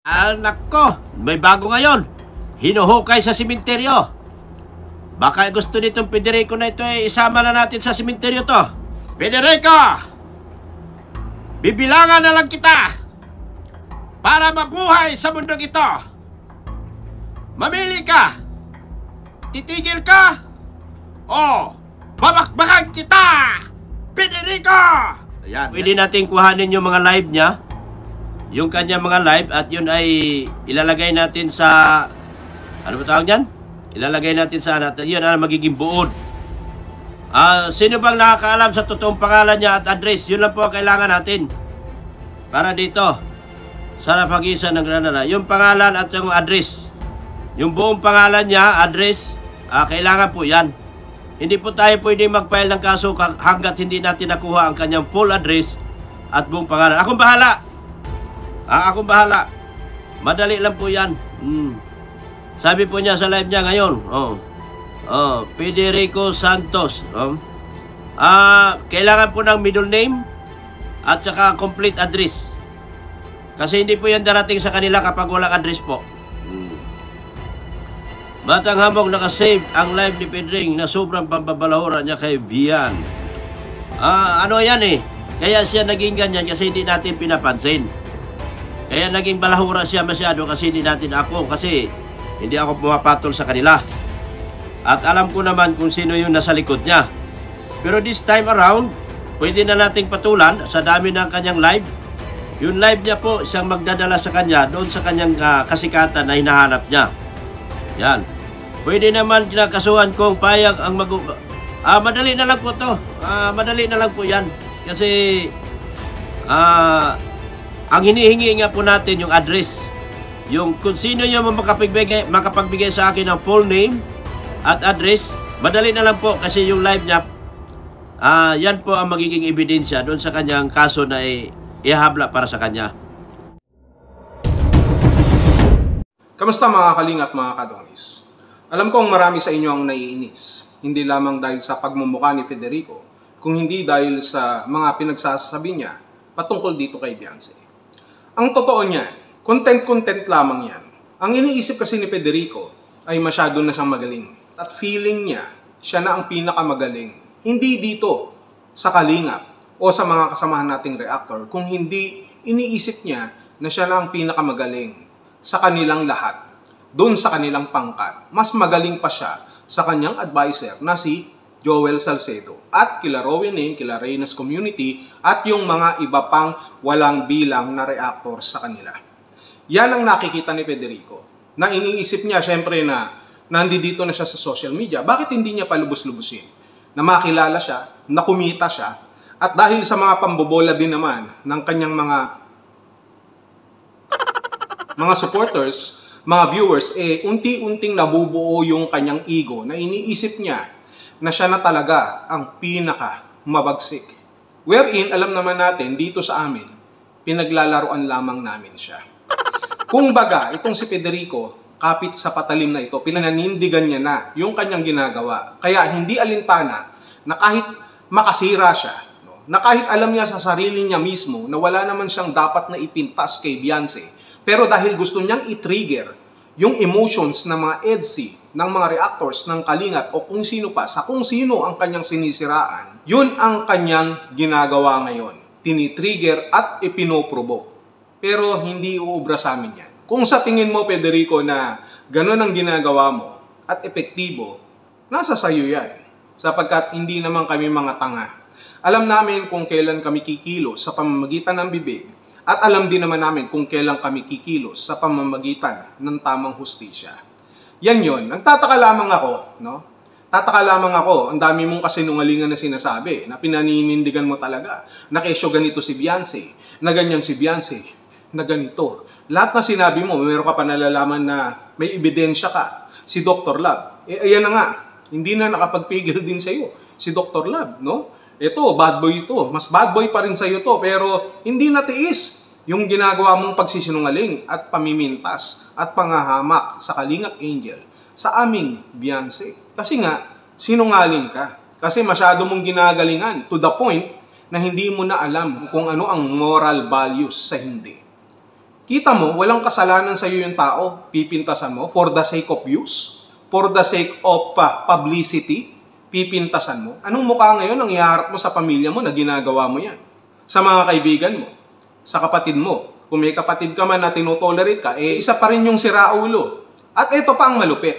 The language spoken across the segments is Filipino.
Anak ko, may bago ngayon. Hinuhukay sa simenteryo. Baka gusto nitong Federico na ito ay isama na natin sa simenteryo to. Federico! Bibilangan na lang kita para mabuhay sa mundong ito. Mamili ka. Titigil ka o babakbakan kita, Federico! Ayan, pwede natin kuhanin yung mga live niya, yung kanya mga live, at yun ay ilalagay natin sa, ano ba tawag yan? Ilalagay natin sa, yun ang magiging buod. Sino bang nakakaalam sa totoong pangalan niya at address? Yun lang po ang kailangan natin para dito sa napagisan ng Granada. Yung pangalan at yung address, yung buong pangalan niya, address, kailangan po yan. Hindi po tayo pwedeng mag-file ng kaso hanggat hindi natin nakuha ang kanyang full address at buong pangalan. Akong bahala. Akong bahala. Madali lang po yan. Sabi po niya sa live niya ngayon, Federico Santos. Kailangan po ng middle name at saka complete address. Kasi hindi po yan darating sa kanila kapag walang address po. Batang Hamog, nakasave ang live ni Pedring na sobrang pambabalahura niya kay Vian. Ano yan eh. Kaya siya naging ganyan kasi hindi natin pinapansin. Kaya naging balahura siya masyado kasi hindi natin kasi hindi ako pumapatol sa kanila. At alam ko naman kung sino yung nasa likod niya. Pero this time around, pwede na nating patulan sa dami ng kanyang live. Yung live niya po, siyang magdadala sa kanya doon sa kanyang kasikatan na hinahanap niya. Yan. Pwede naman kinakasuhan kung payag ang madali na lang po to. Madali na lang po yan. Kasi ang hinihingi nga po natin yung address. Yung kung sino yung makapagbigay sa akin ng full name at address, madali na lang po kasi yung live niya, yan po ang magiging ebidensya doon sa kanyang kaso na ihabla para sa kanya. Kamusta mga kalingap, mga kadongis? Alam kong marami sa inyo ang naiinis, hindi lamang dahil sa pagmumukha ni Federico, kung hindi dahil sa mga pinagsasabi niya patungkol dito kay Beyonce. Ang totoo niyan, content lamang yan. Ang iniisip kasi ni Federico ay masyado na siyang magaling. At feeling niya, siya na ang pinakamagaling. Hindi dito sa kalingap o sa mga kasamahan nating reactor, kung hindi iniisip niya na siya na ang pinakamagaling sa kanilang lahat. Doon sa kanilang pangkat, mas magaling pa siya sa kanyang advisor na si Joel Salcedo at kila Rowena, kila Reyna's Community at yung mga iba pang walang bilang na reactor sa kanila. Yan ang nakikita ni Federico na iniisip niya syempre na nandito na siya sa social media. Bakit hindi niya palubos-lubusin? Na makilala siya, na kumita siya, at dahil sa mga pambobola din naman ng kanyang mga supporters, mga viewers, unti-unting nabubuo yung kanyang ego na iniisip niya na siya na talaga ang pinaka mabagsik. Wherein, alam naman natin, dito sa amin, pinaglalaroan lamang namin siya. Kung baga, itong si Federico, kapit sa patalim na ito, pinananindigan niya na yung kanyang ginagawa. Kaya hindi alintana na kahit makasira siya, na kahit alam niya sa sarili niya mismo na wala naman siyang dapat na ipintas kay Beyonce, pero dahil gusto niyang i-trigger yung emotions ng mga EDC, ng mga reactors, ng Kalingap, o kung sino pa, sa kung sino ang kanyang sinisiraan, yun ang kanyang ginagawa ngayon. Tinitrigger at ipinoprovoke. Pero hindi uubra sa amin yan. Kung sa tingin mo, Federico, na ganun ang ginagawa mo at epektibo, nasa sayo yan. Sapagkat hindi naman kami mga tanga. Alam namin kung kailan kami kikilos sa pamamagitan ng bibig. At alam din naman namin kung kailan kami kikilos sa pamamagitan ng tamang hustisya. Yan yun. Nagtataka lamang ako, no? Tataka lamang ako, ang dami mong kasinungalingan na sinasabi, na pinaninindigan mo talaga, na kesyo ganito si Beyonce, na ganyan si Beyonce, na ganito. Lahat na sinabi mo, meron ka pa nalalaman na may ebidensya ka. Si Dr. Love. Ayan na nga, hindi na nakapagpigil din sa'yo. Si Dr. Love, no? Ito, bad boy ito. Mas bad boy pa rin sa'yo to. Pero hindi natiis yung ginagawa mong pagsisinungaling at pamimintas at pangahamak sa Kalingap Angel sa aming Beyonce. Kasi nga, sinungaling ka. Kasi masyado mong ginagalingan to the point na hindi mo na alam kung ano ang moral values sa hindi. Kita mo, walang kasalanan sa iyo yung tao, pipintasan mo for the sake of views, for the sake of publicity, pipintasan mo. Anong mukha ngayon ang iharap mo sa pamilya mo na ginagawa mo yan? Sa mga kaibigan mo, sa kapatid mo. Kung may kapatid ka man na tinotolerate ka, isa pa rin yung siraulo. At ito pa ang malupit.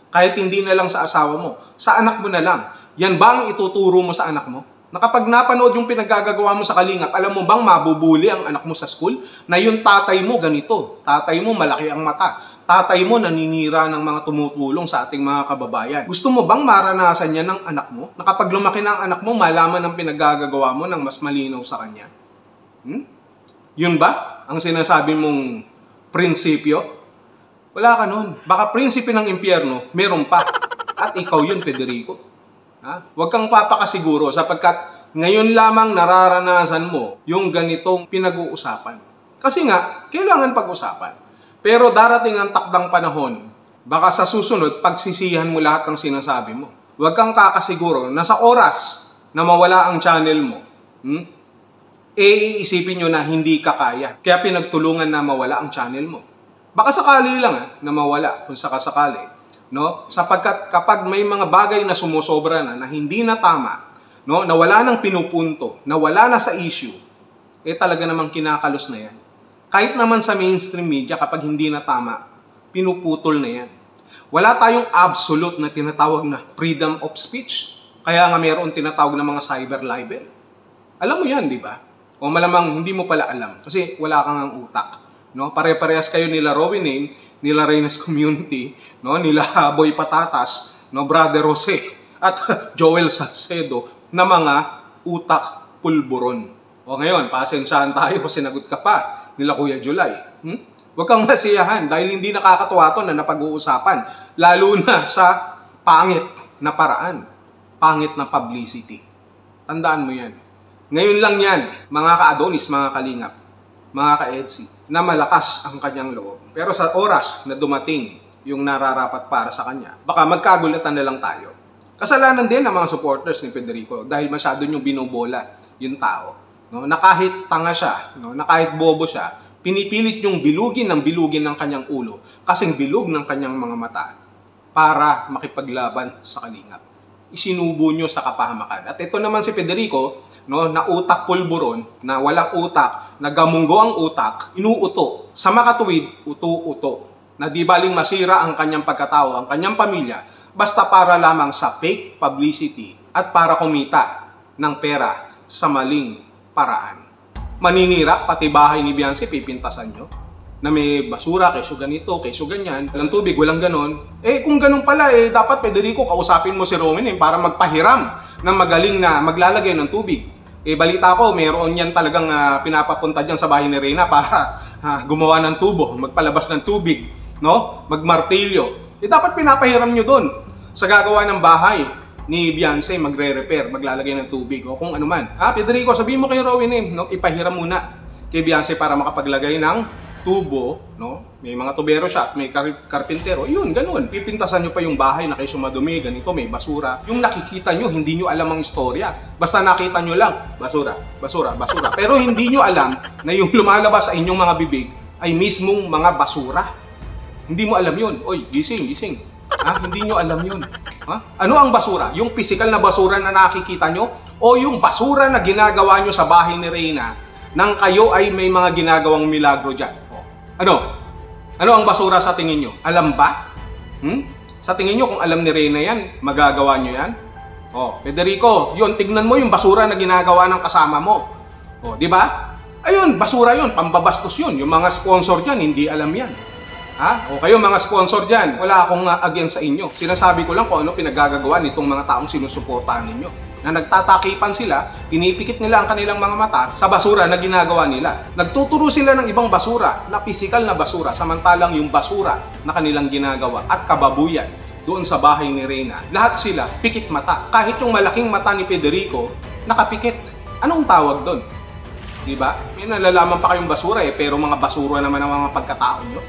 Kahit hindi na lang sa asawa mo, sa anak mo na lang. Yan ba ang ituturo mo sa anak mo? Na kapag napanood yung pinaggagawa mo sa Kalingap, alam mo bang mabubuli ang anak mo sa school? Na yung tatay mo ganito, tatay mo malaki ang mata, tatay mo naninira ng mga tumutulong sa ating mga kababayan. Gusto mo bang maranasan yan ng anak mo? Na kapag lumaki na ang anak mo, malaman ang pinaggagawa mo ng mas malinaw sa kanya? Yun ba ang sinasabi mong prinsipyo? Wala ka nun. Baka prinsipe ng impyerno, meron pa. At ikaw yun, Federico. Huwag kang papakasiguro sapagkat ngayon lamang nararanasan mo yung ganitong pinag-uusapan. Kasi nga, kailangan pag-usapan. Pero darating ang takdang panahon, baka sa susunod, pagsisihan mo lahat ng sinasabi mo. Huwag kang kakasiguro na sa oras na mawala ang channel mo, iisipin nyo na hindi ka kaya. Kaya pinagtulungan na mawala ang channel mo. Baka sakali lang na mawala kung sakasakali. No? Sapagkat kapag may mga bagay na sumusobra na hindi na tama, no? Na wala nang pinupunto, na wala na sa issue, talaga namang kinakalos na yan. Kahit naman sa mainstream media, kapag hindi na tama, pinuputol na yan. Wala tayong absolute na tinatawag na freedom of speech. Kaya nga mayroon tinatawag na mga cyber libel. Alam mo yan, di ba? O malamang hindi mo pala alam kasi wala kang ang utak. No? Pare-parehas kayo nila Rowin, nila Reynes Community, no? Nila Boy Patatas, no? Brother Jose at Joel Salcedo na mga utak pulburon. O ngayon, pasensyahan tayo kasi sinagot ka pa nila Kuya July. Huwag kang masiyahan dahil hindi nakakatuwa to na napag-uusapan. Lalo na sa pangit na paraan, pangit na publicity. Tandaan mo yan. Ngayon lang yan, mga ka-Adonis, mga Kalingap, mga ka-Edsi, na malakas ang kanyang loob. Pero sa oras na dumating yung nararapat para sa kanya, baka magkagulatan na lang tayo. Kasalanan din ng mga supporters ni Federico dahil masyado niyong binobola yung tao. No? Na kahit tanga siya, no? Na kahit bobo siya, pinipilit yung bilugin ng kanyang ulo kasing bilog ng kanyang mga mata para makipaglaban sa Kalingap. Isinubo nyo sa kapahamakan. At ito naman si Federico, no, na utak pulburon, na walang utak, na gamunggo ang utak, inuuto. Sa makatuwid, uto-uto. Na di baling masira ang kanyang pagkatao, ang kanyang pamilya, basta para lamang sa fake publicity at para kumita ng pera sa maling paraan. Maninira, pati bahay ni Beyonce, pipintasan nyo. Na may basura, kesyo ganito, kesyo ganyan, walang tubig, walang ganon. Kung ganon pala, dapat Federico, kausapin mo si Rowan para magpahiram ng magaling na maglalagay ng tubig. Balita ko, mayroon yan talagang pinapapunta dyan sa bahay ni Reyna para gumawa ng tubo, magpalabas ng tubig, no? Magmartilyo. Dapat pinapahiram nyo doon sa gagawa ng bahay ni Beyonce, magre-repair, maglalagay ng tubig, o kung ano man. Federico, sabihin mo kay Rowan, no? Ipahiram muna kay Beyonce para makapaglagay ng tubo, no? May mga tubero siya at may karpintero. Yun, ganun. Pipintasan nyo pa yung bahay na kayo madumi, ganito, may basura. Yung nakikita nyo, hindi nyo alam ang istorya. Basta nakita nyo lang, basura, basura, basura. Pero hindi nyo alam na yung lumalabas sa inyong mga bibig ay mismong mga basura. Hindi mo alam yun. Oy, gising, gising. Hindi nyo alam yun. Ano ang basura? Yung physical na basura na nakikita nyo? O yung basura na ginagawa nyo sa bahay ni Reyna nang kayo ay may mga ginagawang milagro dyan? Ano? Ano ang basura sa tingin nyo? Alam ba? Sa tingin nyo, kung alam ni Reyna yan, magagawa nyo yan? Federico, yun, tignan mo yung basura na ginagawa ng kasama mo. Di ba? Ayun, basura yun, pambabastos yun. Yung mga sponsor dyan, hindi alam yan. O kayo mga sponsor dyan, wala akong against sa inyo. Sinasabi ko lang kung ano pinagagagawa nitong mga taong sinusuportahan ninyo. Na nagtatakipan sila, pinipikit nila ang kanilang mga mata sa basura na ginagawa nila. Nagtuturo sila ng ibang basura, na pisikal na basura, samantalang yung basura na kanilang ginagawa at kababuyan doon sa bahay ni Reyna. Lahat sila pikit mata. Kahit yung malaking mata ni Federico, nakapikit. Anong tawag doon? Diba? May nalalaman pa kayong basura pero mga basura naman ang mga pagkatao nyo.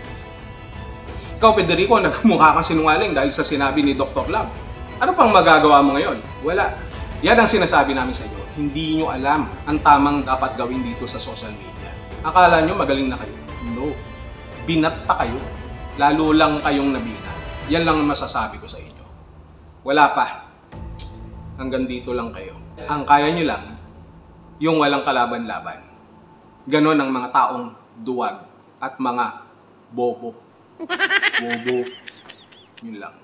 Ikaw, Federico, nagmukha kang sinungaling dahil sa sinabi ni Dr. Love. Ano pang magagawa mo ngayon? Wala. Yan ang sinasabi namin sa inyo. Hindi nyo alam ang tamang dapat gawin dito sa social media. Akala nyo magaling na kayo. No. Binat pa kayo. Lalo lang kayong nabinat. Yan lang ang masasabi ko sa inyo. Wala pa. Hanggang dito lang kayo. Ang kaya nyo lang, yung walang kalaban-laban. Ganon ang mga taong duwag at mga bobo. Bobo. Yun lang.